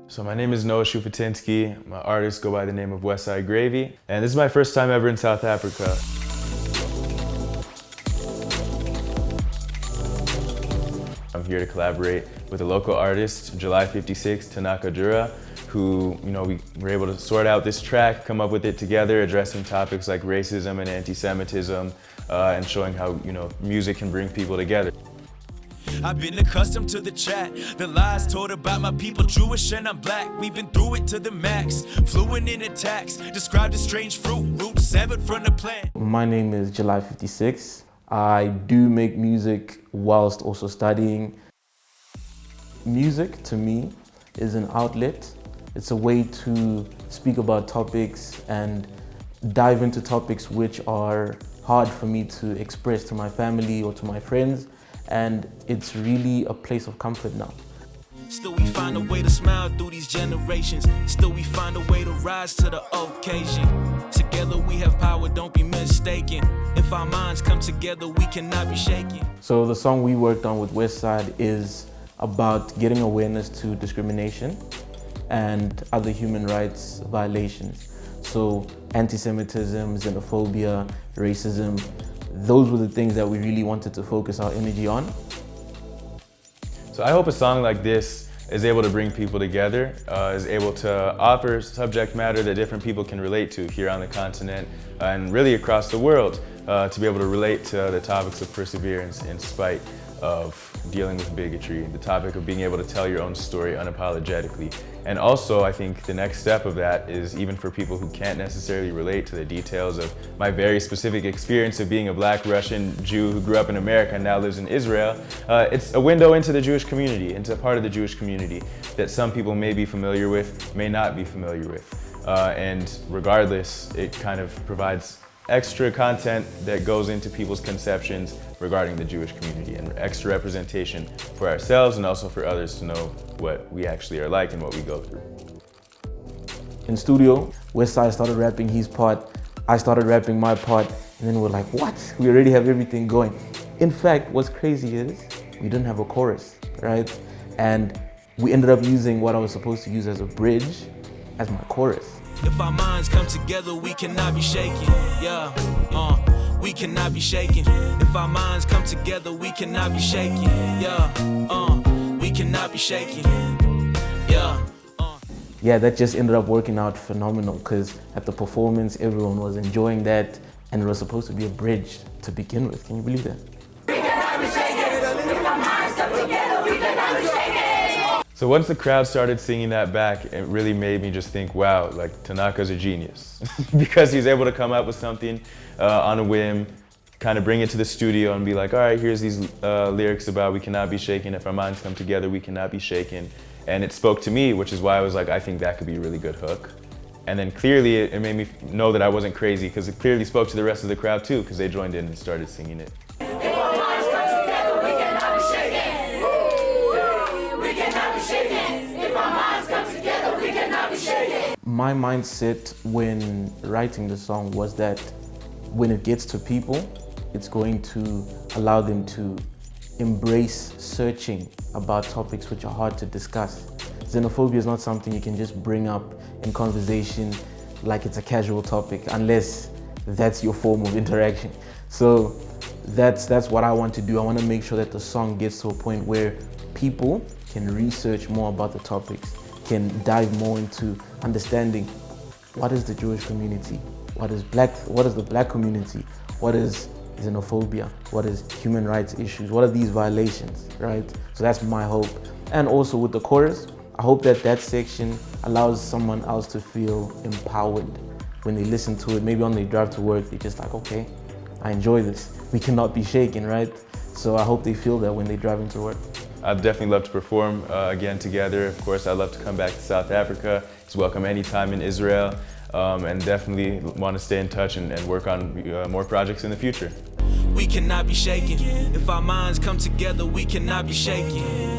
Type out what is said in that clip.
So my name is Shufutinsky. My artists go by the name of Westside Gravy. And this is my first time ever in South Africa. I'm here to collaborate with a local artist, July 56, Tanaka Jura, who, we were able to sort out this track, come up with it together, addressing topics like racism and antisemitism, and showing how, music can bring people together. I've been accustomed to the chat, the lies told about my people, Jewish and I'm black. We've been through it to the max, fluent in attacks, described as strange fruit, roots severed from the plant. My name is July 56. I do make music whilst also studying. Music, to me, is an outlet. It's a way to speak about topics and dive into topics which are hard for me to express to my family or to my friends. And it's really a place of comfort now. Still we find a way to smile through these generations. Still we find a way to rise to the occasion. Together we have power, don't be mistaken. If our minds come together, we cannot be shaken. So the song we worked on with Westside is about getting awareness to discrimination and other human rights violations. So antisemitism, xenophobia, racism, those were the things that we really wanted to focus our energy on. So I hope a song like this is able to bring people together, is able to offer subject matter that different people can relate to here on the continent and really across the world, to be able to relate to the topics of perseverance in spite of dealing with bigotry, the topic of being able to tell your own story unapologetically. And also, I think the next step of that is even for people who can't necessarily relate to the details of my very specific experience of being a Black Russian Jew who grew up in America and now lives in Israel. It's a window into the Jewish community, into a part of the Jewish community that some people may be familiar with, may not be familiar with. And regardless, it kind of provides extra content that goes into people's conceptions regarding the Jewish community and extra representation for ourselves and also for others to know what we actually are like and what we go through. In studio, Westside started rapping his part, I started rapping my part, and then we're like, what? We already have everything going. In fact, what's crazy is we didn't have a chorus, right? And we ended up using what I was supposed to use as a bridge as my chorus. If our minds come together, we cannot be shaken. Yeah, we cannot be shaken. If our minds come together, we cannot be shaken. Yeah, we cannot be shaken. Yeah, that just ended up working out phenomenal because at the performance, everyone was enjoying that, and it was supposed to be a bridge to begin with. Can you believe that? We cannot be shaken. If our minds come together, we cannot be shaken. So once the crowd started singing that back, it really made me just think, wow, like Tanaka's a genius. Because he's able to come up with something on a whim, kind of bring it to the studio and be like, all right, here's these lyrics about we cannot be shaken. If our minds come together, we cannot be shaken. And it spoke to me, which is why I was like, I think that could be a really good hook. And then clearly it made me know that I wasn't crazy because it clearly spoke to the rest of the crowd too, because they joined in and started singing it. My mindset when writing the song was that when it gets to people, it's going to allow them to embrace searching about topics which are hard to discuss. Xenophobia is not something you can just bring up in conversation like it's a casual topic, unless that's your form of interaction. So that's what I want to do. I want to make sure that the song gets to a point where people can research more about the topics, can dive more into understanding what is the Jewish community, what is the Black community, what is xenophobia, what is human rights issues, what are these violations, right? So that's my hope. And also with the chorus, I hope that section allows someone else to feel empowered when they listen to it. Maybe on their drive to work, they're just like, okay, I enjoy this. We cannot be shaken, right? So I hope they feel that when they drive into work. I'd definitely love to perform again together. Of course, I'd love to come back to South Africa. He's welcome anytime in Israel, and definitely want to stay in touch and work on more projects in the future. We cannot be shaken. If our minds come together, we cannot be shaken.